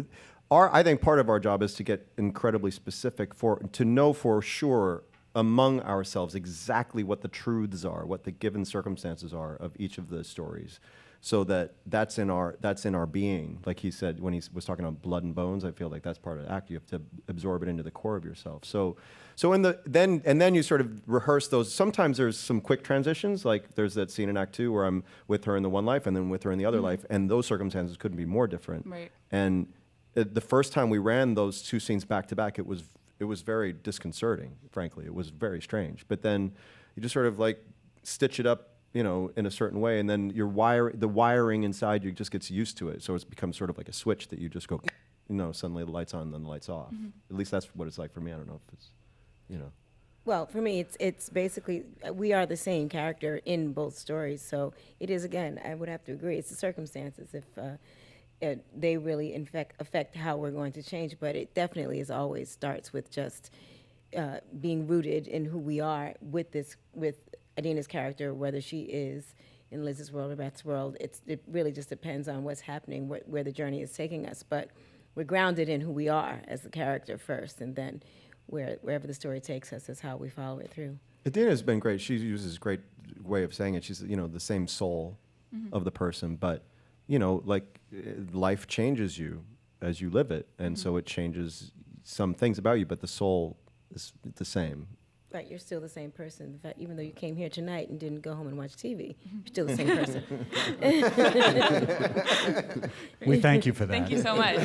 I think part of our job is to get incredibly specific to know for sure among ourselves exactly what the truths are, what the given circumstances are of each of the stories. so that's in our being. Like he said when he was talking about blood and bones, I feel like that's part of the act. You have to absorb it into the core of yourself. So then you sort of rehearse those. Sometimes there's some quick transitions, like there's that scene in Act 2 where I'm with her in the one life and then with her in the other life, and those circumstances couldn't be more different. Right. And the first time we ran those two scenes back to back, it was very disconcerting, frankly. It was very strange. But then you just sort of like stitch it up, in a certain way, and then the wiring inside you just gets used to it. So it becomes sort of like a switch that you just go, suddenly the light's on, then the light's off. At least that's what it's like for me. I don't know if it's, Well, for me, it's basically we are the same character in both stories. So it is, again, I would have to agree. It's the circumstances if they really affect how we're going to change. But it definitely always starts with just being rooted in who we are with Adina's character, whether she is in Liz's world or Beth's world. It really just depends on what's happening, where the journey is taking us. But we're grounded in who we are as the character first, and then wherever the story takes us is how we follow it through. Adina's been great. She uses a great way of saying it. She's the same soul of the person, but life changes you as you live it, and so it changes some things about you, but the soul is the same. Right, you're still the same person. In fact, even though you came here tonight and didn't go home and watch TV, you're still the same person. We thank you for that. Thank you so much.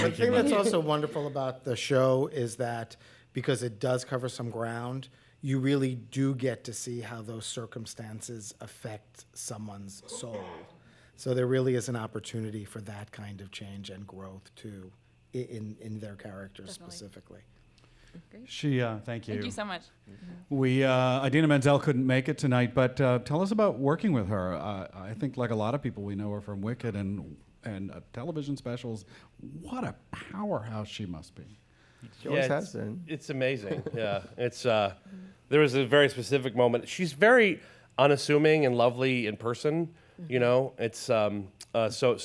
The thing that's also wonderful about the show is that because it does cover some ground, you really do get to see how those circumstances affect someone's soul. So there really is an opportunity for that kind of change and growth too, in their characters specifically. Great. Thank you. Thank you so much. Idina Menzel couldn't make it tonight, but tell us about working with her. I think, like a lot of people, we know her from Wicked and television specials. What a powerhouse she must be. She always has been. It's amazing. Yeah, it's there was a very specific moment. She's very unassuming and lovely in person. It's so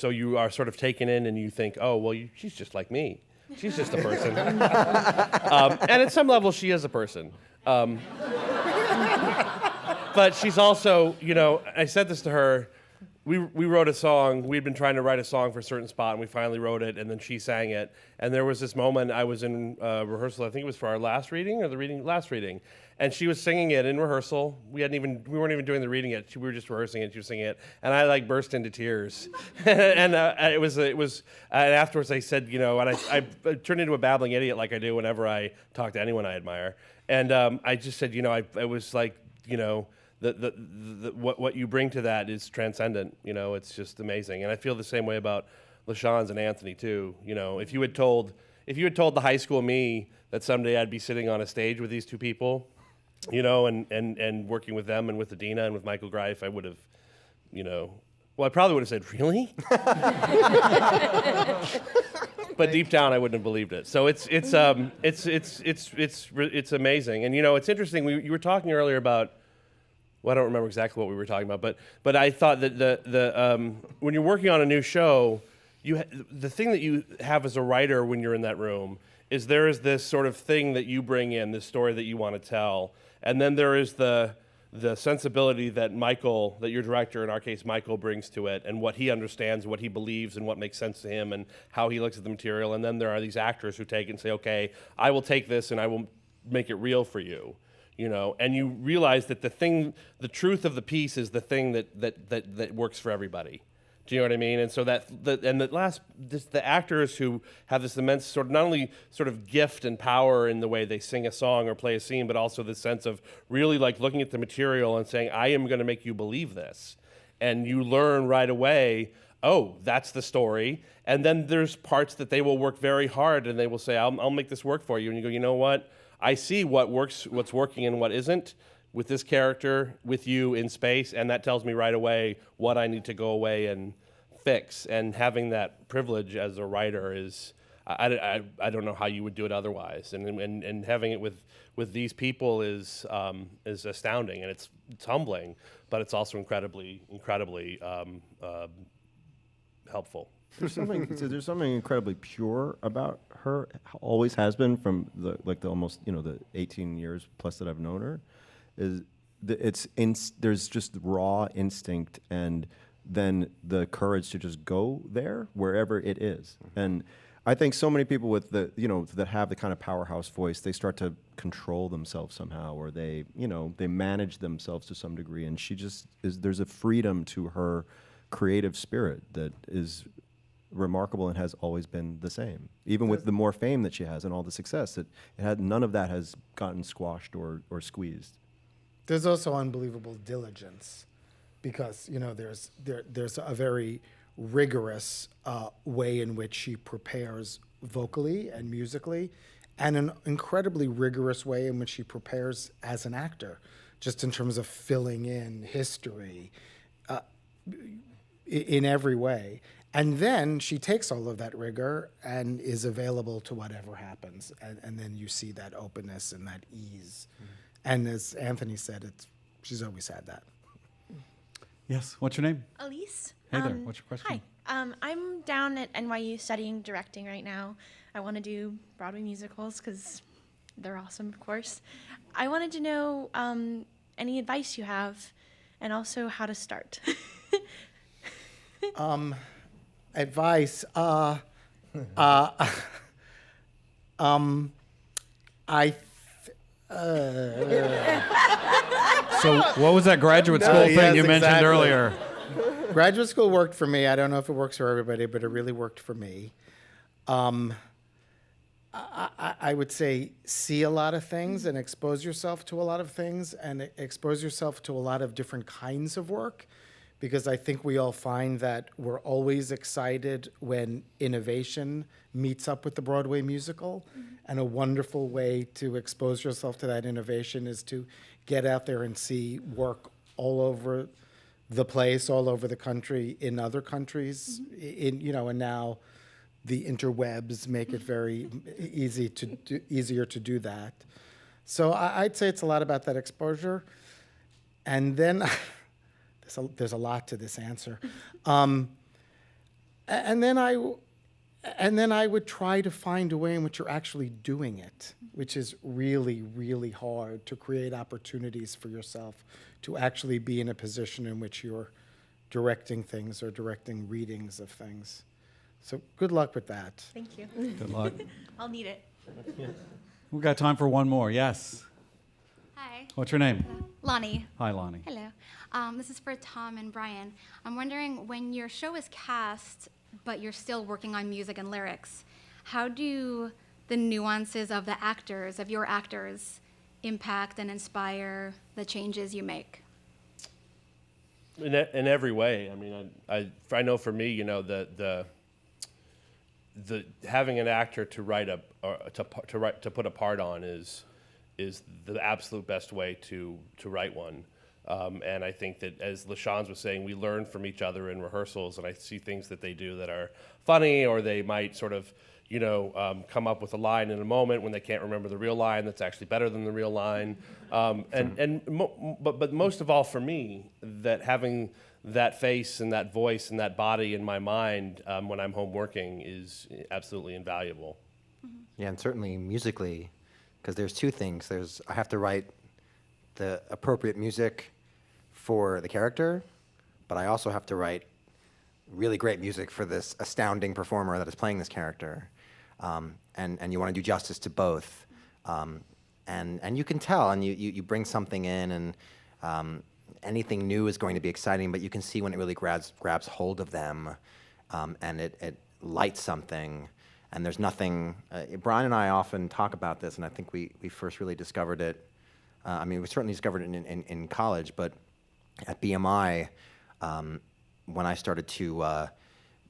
you are sort of taken in and you think, oh well, she's just like me. She's just a person. And at some level, she is a person. But she's also, I said this to her, we wrote a song, we'd been trying to write a song for a certain spot, and we finally wrote it, and then she sang it. And there was this moment, I was in rehearsal, I think it was for our last reading, last reading, and she was singing it in rehearsal. We weren't even doing the reading yet. We were just rehearsing it. She was singing it, and I burst into tears. And it was. And afterwards, I said, and I turned into a babbling idiot like I do whenever I talk to anyone I admire. And I just said, I was like, what you bring to that is transcendent. It's just amazing. And I feel the same way about LaChanze and Anthony too. If you had told the high school me that someday I'd be sitting on a stage with these two people, and working with them and with Adina and with Michael Greif, I would have, I probably would have said, really? But deep down, I wouldn't have believed it. So it's amazing. And it's interesting. You were talking earlier about. Well, I don't remember exactly what we were talking about, but I thought that the when you're working on a new show, the thing that you have as a writer when you're in that room is there is this sort of thing that you bring in, this story that you want to tell, and then there is the sensibility that your director, in our case Michael, brings to it, and what he understands, what he believes, and what makes sense to him, and how he looks at the material. And then there are these actors who take it and say, okay, I will take this and I will make it real for you. And you realize that the truth of the piece is the thing that works for everybody. Do you know what I mean? And so the actors who have this immense sort of not only sort of gift and power in the way they sing a song or play a scene, but also the sense of really like looking at the material and saying, I am going to make you believe this. And you learn right away, oh, that's the story. And then there's parts that they will work very hard and they will say, I'll make this work for you. And you go, you know what? I see what works, what's working and what isn't with this character, with you in space, and that tells me right away what I need to go away and fix. And having that privilege as a writer is, I don't know how you would do it otherwise. And having it with these people is astounding, and it's humbling, but it's also incredibly helpful. There's something incredibly pure about her. Always has been from the almost the 18 years plus that I've known her. there's just raw instinct and then the courage to just go there wherever it is. And I think so many people with that have the kind of powerhouse voice, they start to control themselves somehow, or they manage themselves to some degree. And she just there's a freedom to her creative spirit that is remarkable and has always been the same. Even with the more fame that she has and all the success, none of that has gotten squashed or squeezed. There's also unbelievable diligence, because there's a very rigorous way in which she prepares vocally and musically, and an incredibly rigorous way in which she prepares as an actor, just in terms of filling in history in every way. And then she takes all of that rigor and is available to whatever happens. And then you see that openness and that ease. Mm-hmm. And as Anthony said, she's always had that. Yes, what's your name? Elise. Hey there, what's your question? Hi. I'm down at NYU studying directing right now. I want to do Broadway musicals because they're awesome, of course. I wanted to know any advice you have, and also how to start. Advice. So what was that graduate school thing you mentioned earlier? Graduate school worked for me. I don't know if it works for everybody, but it really worked for me. I would say see a lot of things and expose yourself to a lot of things, and expose yourself to a lot of different kinds of work, because I think we all find that we're always excited when innovation meets up with the Broadway musical. Mm-hmm. And a wonderful way to expose yourself to that innovation is to get out there and see work all over the place, all over the country, in other countries, mm-hmm. And now the interwebs make it very easier to do that. So I'd say it's a lot about that exposure. And then there's a lot to this answer. And then I would try to find a way in which you're actually doing it, which is really, really hard, to create opportunities for yourself to actually be in a position in which you're directing things or directing readings of things. So good luck with that. Thank you. Good luck. I'll need it. We've got time for one more. Yes. Hi. What's your name? Lonnie. Hi, Lonnie. Hello. This is for Tom and Brian. I'm wondering, when your show is cast, but you're still working on music and lyrics, how do the nuances of your actors, impact and inspire the changes you make? In every way. I mean, I know for me, the having an actor to write to put a part on is the absolute best way to write one. And I think that, as LaChanze was saying, we learn from each other in rehearsals, and I see things that they do that are funny, or they might sort of, come up with a line in a moment when they can't remember the real line that's actually better than the real line. But most of all for me, that having that face and that voice and that body in my mind when I'm home working is absolutely invaluable. Mm-hmm. Yeah, and certainly musically, because there's two things. I have to write the appropriate music for the character, but I also have to write really great music for this astounding performer that is playing this character. And you want to do justice to both. And you can tell, and you bring something in, and anything new is going to be exciting, but you can see when it really grabs hold of them, and it lights something. And there's nothing, Brian and I often talk about this, and I think we first really discovered it. We certainly discovered it in college, but at BMI, when I started to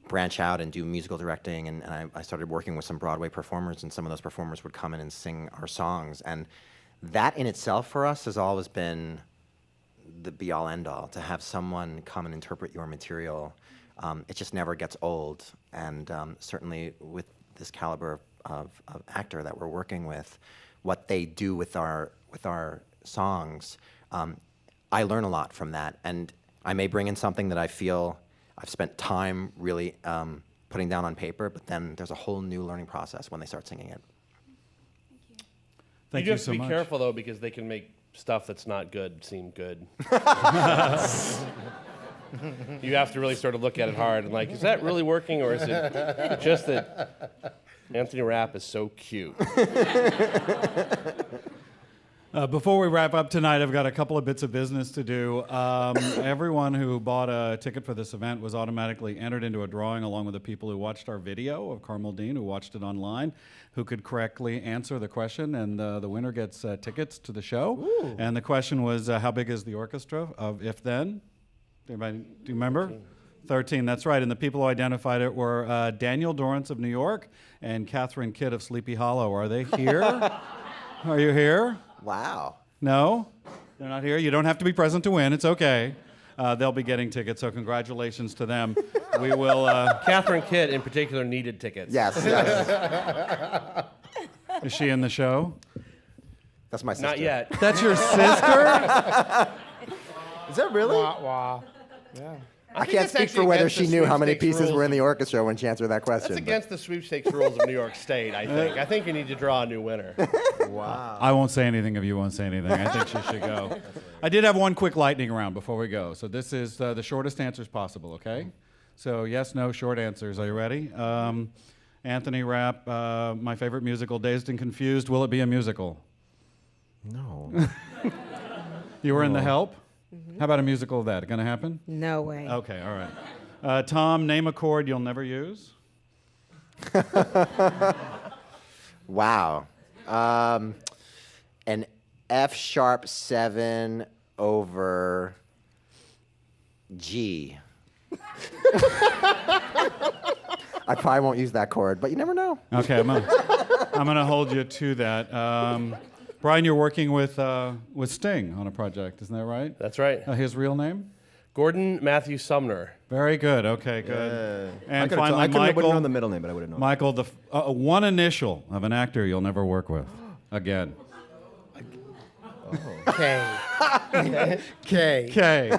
branch out and do musical directing, and I started working with some Broadway performers, and some of those performers would come in and sing our songs. And that in itself for us has always been the be-all, end-all, to have someone come and interpret your material. It just never gets old. And certainly with this caliber of actor that we're working with, what they do with our songs, I learn a lot from that. And I may bring in something that I feel I've spent time really putting down on paper, but then there's a whole new learning process when they start singing it. Thank you have so to be much. careful, though, because they can make stuff that's not good seem good. You have to really sort of look at it hard and like, is that really working, or is it just that Anthony Rapp is so cute? Before we wrap up tonight, I've got a couple of bits of business to do. Everyone who bought a ticket for this event was automatically entered into a drawing along with the people who watched our video of Carmel Dean, who watched it online, who could correctly answer the question, and the winner gets tickets to the show. Ooh. And the question was, how big is the orchestra of If Then? Anybody, do you remember? 13, that's right. And the people who identified it were Daniel Dorrance of New York and Catherine Kitt of Sleepy Hollow. Are they here? Are you here? Wow. No? They're not here? You don't have to be present to win. It's okay. They'll be getting tickets, so congratulations to them. We will... Catherine Kitt, in particular, needed tickets. Yes, yes. Is she in the show? That's my sister. Not yet. That's your sister? Is that really? Wah, wah. Yeah. I can't speak for whether she knew how many pieces were in the orchestra when she answered that question. That's against the sweepstakes rules of New York State, I think. I think you need to draw a new winner. Wow. I won't say anything if you won't say anything. I think she should go. I did have one quick lightning round before we go. So this is the shortest answers possible, okay? So yes, no, short answers. Are you ready? Anthony Rapp, my favorite musical, Dazed and Confused. Will it be a musical? No. You were in The Help? How about a musical of that? Going to happen? No way. Okay, all right. Tom, name a chord you'll never use. Wow. An F sharp 7 over G. I probably won't use that chord, but you never know. Okay, I'm gonna hold you to that. Brian, you're working with Sting on a project, isn't that right? That's right. His real name? Gordon Matthew Sumner. Very good. Okay, good. And I finally, wouldn't Michael. know the middle name, but I would have known. Michael, the one initial of an actor you'll never work with again. K. K. K.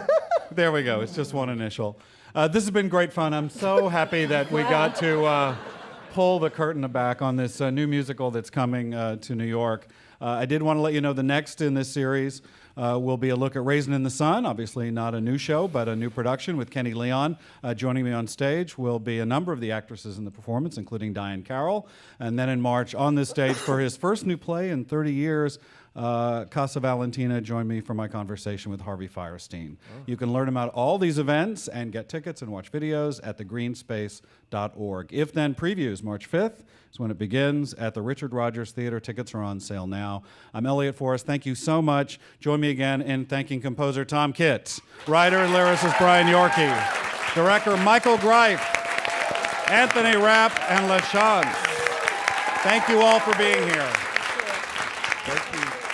There we go. It's just one initial. This has been great fun. I'm so happy that we got to pull the curtain back on this new musical that's coming to New York. I did want to let you know the next in this series will be a look at Raisin in the Sun. Obviously not a new show, but a new production with Kenny Leon. Joining me on stage will be a number of the actresses in the performance, including Diane Carroll. And then in March, on this stage for his first new play in 30 years, Casa Valentina joined me for my conversation with Harvey Fierstein. Oh. You can learn about all these events and get tickets and watch videos at thegreenspace.org. If Then previews March 5th is when it begins at the Richard Rodgers Theater. Tickets are on sale now. I'm Elliott Forrest. Thank you so much. Join me again in thanking composer Tom Kitt, writer and lyricist Brian Yorkey, director Michael Greif, Anthony Rapp, and LaChanze. Thank you all for being here. Thank you.